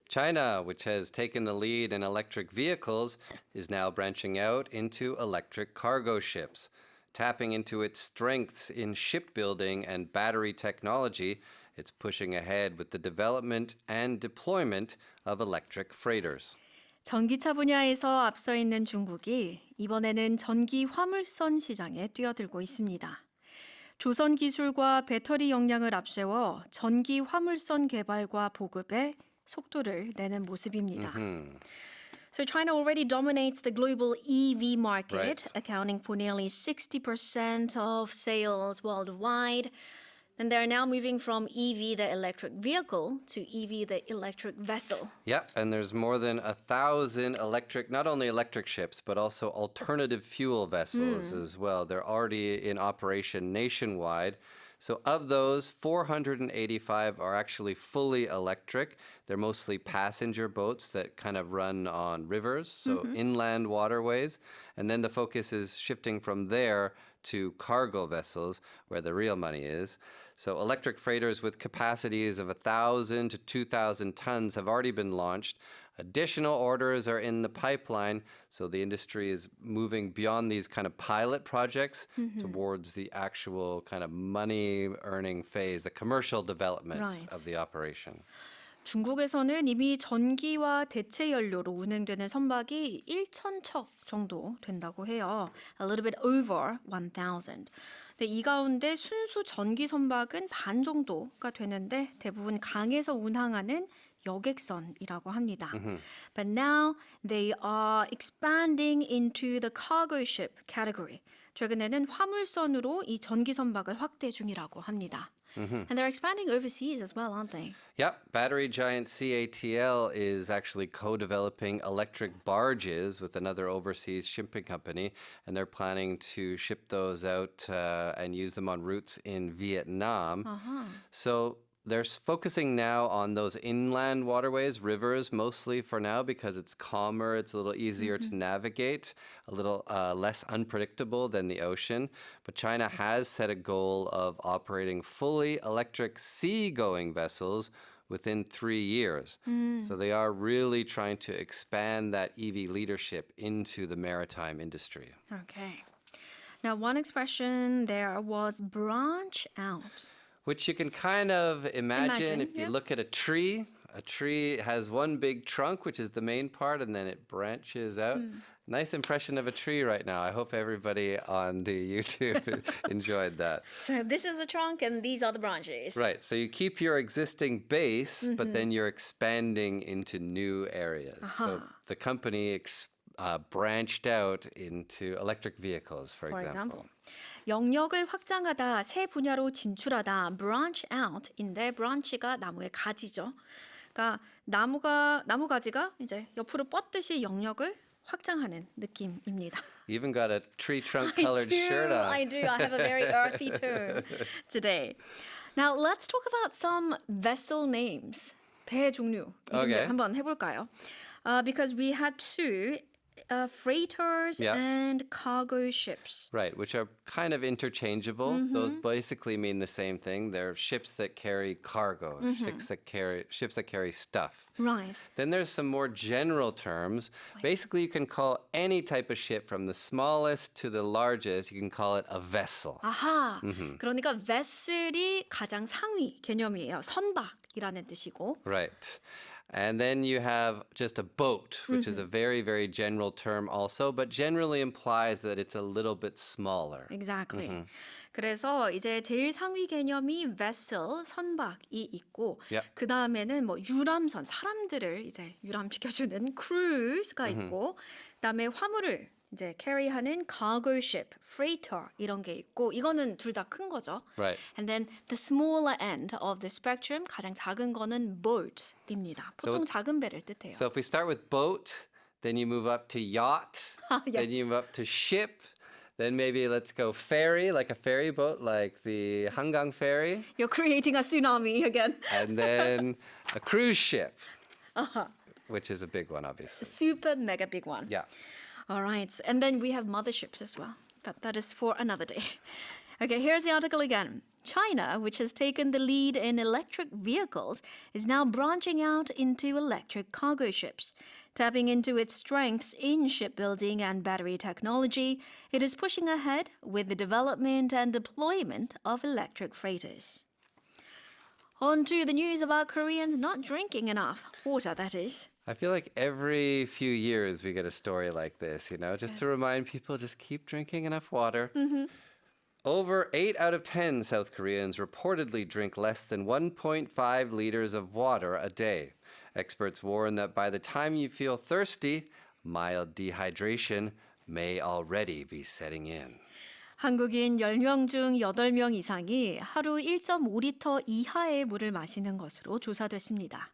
China, which has taken the lead in electric vehicles, is now branching out into electric cargo ships. Tapping into its strengths in shipbuilding and battery technology, it's pushing ahead with the development and deployment of electric freighters. 전기차 분야에서 앞서 있는 중국이 이번에는 전기 화물선 시장에 뛰어들고 있습니다. 조선 기술과 배터리 역량을 앞세워 전기 화물선 개발과 보급에 속도를 내는 모습입니다. So China already dominates the global EV market, Right. accounting for nearly 60% of sales worldwide. And they're now moving from EV, the electric vehicle, to EV, the electric vessel. Yep, and there's more than 1,000 electric, not only electric ships, but also alternative fuel vessels as well. They're already in operation nationwide. So of those, 485 are actually fully electric. They're mostly passenger boats that kind of run on rivers, so inland waterways. And then the focus is shifting from there to cargo vessels, where the real money is. So electric freighters with capacities of 1,000 to 2,000 tons have already been launched. Additional orders are in the pipeline, so the industry is moving beyond these kind of pilot projects towards the actual kind of money-earning phase, the commercial development Right. of the operation. 중국에서는 이미 전기와 대체 연료로 운행되는 선박이 1,000척 정도 된다고 해요. A little bit over 1,000. 근데 이 가운데 순수 전기 선박은 반 정도가 되는데 대부분 강에서 운항하는 여객선이라고 합니다. But now they are expanding into the cargo ship category. 최근에는 화물선으로 이 전기 선박을 확대 중이라고 합니다. And they're expanding overseas as well, aren't they? Yep, battery giant CATL is actually co-developing electric barges with another overseas shipping company, and they're planning to ship those out and use them on routes in Vietnam. So they're focusing now on those inland waterways, rivers mostly for now because it's calmer, it's a little easier to navigate, a little less unpredictable than the ocean. But China has set a goal of operating fully electric sea-going vessels within 3 years. So they are really trying to expand that EV leadership into the maritime industry. Okay. Now, one expression there was branch out. Which you can kind of imagine if you yeah. look at a tree. A tree has one big trunk, which is the main part, and then it branches out. Nice impression of a tree right now. I hope everybody on the YouTube enjoyed that. So this is the trunk and these are the branches. Right. So you keep your existing base, but then you're expanding into new areas. So the company branched out into electric vehicles, for For example. example. 영역을 확장하다, 새 분야로 진출하다, branch out인데 branch가 나무의 가지죠. 그러니까 나무 가지가 이제 옆으로 뻗듯이 영역을 확장하는 느낌입니다. You even got a tree trunk colored shirt on. I do. I have a very earthy tone today. Now let's talk about some vessel names. 배 종류 이름들 Okay. 한번 해볼까요? Because we had two. Freighters Yeah. and cargo ships. Right, which are kind of interchangeable. Those basically mean the same thing. They're ships that carry cargo, ships that carry stuff. Right. Then there's some more general terms. Basically, you can call any type of ship from the smallest to the largest, you can call it a vessel. 아하. 그러니까 vessel이 가장 상위 개념이에요. 선박이라는 뜻이고. Right. And then you have just a boat, which is a very, very general term also, but generally implies that it's a little bit smaller. Exactly. 그래서 이제 제일 상위 개념이 vessel, 선박이 있고 Yep. 그 다음에는 뭐 유람선, 사람들을 이제 유람시켜주는 cruise가 있고 그다음에 화물을 이제 carry하는 cargo ship, freighter 이런 게 있고 이거는 둘 다 큰 거죠. Right. And then the smaller end of the spectrum 가장 작은 거는 boat입니다. 보통 작은 배를 뜻해요. So if we start with boat, then you move up to yacht, then you yes. move up to ship, then maybe let's go ferry, like a ferry boat, like the Hangang ferry, You're creating a tsunami again. and then a cruise ship, which is a big one, obviously. Super mega big one. Yeah. All right. And then we have motherships as well. But that is for another day. Okay, here's the article again. China, which has taken the lead in electric vehicles, is now branching out into electric cargo ships. Tapping into its strengths in shipbuilding and battery technology, it is pushing ahead with the development and deployment of electric freighters. On to the news about Koreans not drinking enough water, that is. I feel like every few years we get a story like this, just to remind people just keep drinking enough water. Over 8 out of 10 South Koreans reportedly drink less than 1.5 liters of water a day. Experts warn that by the time you feel thirsty, mild dehydration may already be setting in. 한국인 10명 중 8명 이상이 하루 1.5리터 이하의 물을 마시는 것으로 조사됐습니다.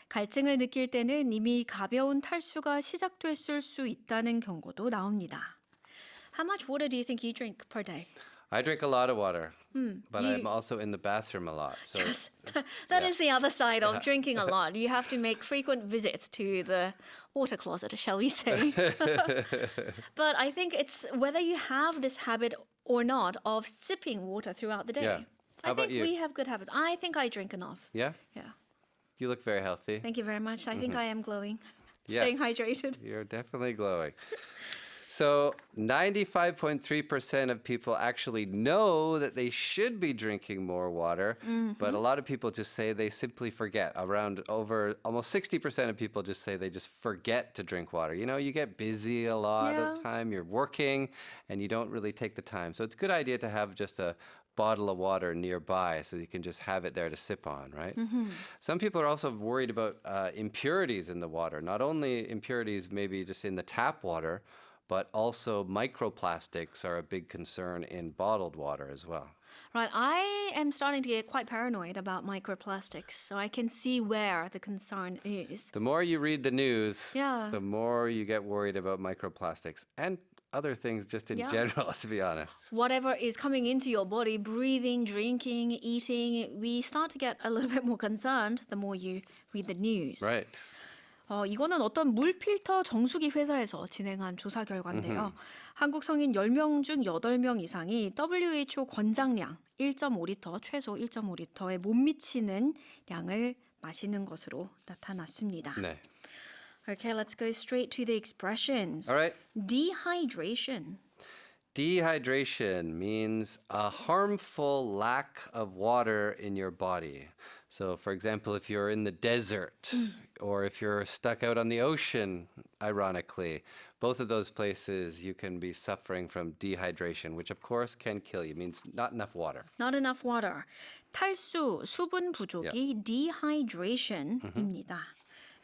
갈증을 느낄 때는 이미 가벼운 탈수가 시작됐을 수 있다는 경고도 나옵니다. How much water do you think you drink per day? I drink a lot of water, but I'm also in the bathroom a lot. So Yes, that is the other side of drinking a lot. You have to make frequent visits to the water closet, shall we say. But I think it's whether you have this habit or not of sipping water throughout the day. Yeah. How I about think you? we have good habits. I think I drink enough. yeah, Yeah. you look very healthy. Thank you very much. I think I am glowing. Yes. Staying hydrated. You're definitely glowing. So 95.3% of people actually know that they should be drinking more water, but a lot of people just say they simply forget. Almost 60% of people just say they just forget to drink water. You get busy a lot of Yeah. time, you're working, and you don't really take the time. So it's a good idea to have just a bottle of water nearby so you can just have it there to sip on, right? Some people are also worried about impurities in the water, not only impurities maybe just in the tap water, but also microplastics are a big concern in bottled water as well. Right, I am starting to get quite paranoid about microplastics, so I can see where the concern is. The more you read the news, Yeah. the more you get worried about microplastics and other things just in Yeah. general, to be honest. Whatever is coming into your body, breathing, drinking, eating, we start to get a little bit more concerned the more you read the news. Right. 이거는 어떤 물 필터 정수기 회사에서 진행한 조사 결과인데요. 한국 성인 10명 중 8명 이상이 WHO 권장량 1.5리터, 최소 1.5리터에 못 미치는 양을 마시는 것으로 나타났습니다. 네. Okay, let's go straight to the expressions. All right. Dehydration. Dehydration means a harmful lack of water in your body. So, for example, if you're in the desert or if you're stuck out on the ocean, ironically, both of those places you can be suffering from dehydration, which of course can kill you. It means not enough water. Not enough water. 탈수, 수분 부족이 dehydration입니다.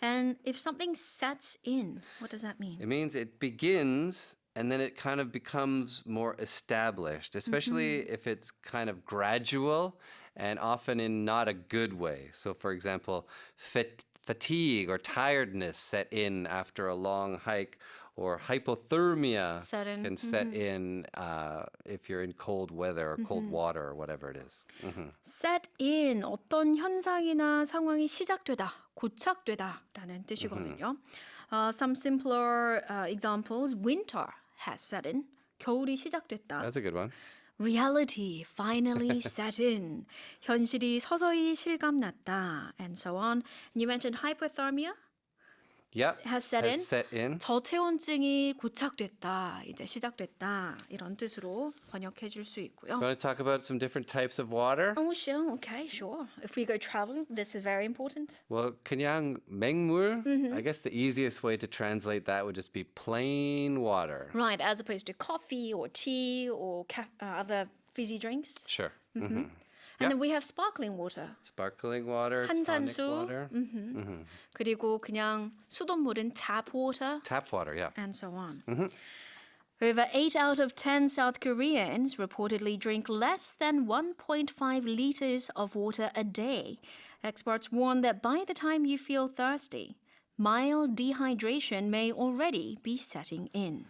And if something sets in, what does that mean? It means it begins and then it kind of becomes more established, especially if it's kind of gradual and often in not a good way. So, for example, fatigue or tiredness set in after a long hike, or hypothermia Set in. can set in if you're in cold weather or cold water or whatever it is. Set in, 어떤 현상이나 상황이 시작되다, 고착되다라는 뜻이거든요. Some simpler examples, winter has set in, 겨울이 시작됐다. That's a good one. Reality finally set in, 현실이 서서히 실감났다, and so on. You mentioned hypothermia Yep. has set in. Set in. 저체온증이 고착됐다, 이제 시작됐다 이런 뜻으로 번역해 줄 수 있고요. Want to talk about some different types of water? Oh, sure. Okay, sure. If we go traveling, this is very important. Well, 그냥 맹물, I guess the easiest way to translate that would just be plain water. Right, as opposed to coffee or tea or other fizzy drinks. Sure. And then we have sparkling water. Sparkling water, tonic 탄산수, water, 그리고 그냥 수돗물은 tap water, tap water, yeah. and so on. Over 8 out of 10 South Koreans reportedly drink less than 1.5 liters of water a day. Experts warn that by the time you feel thirsty, mild dehydration may already be setting in.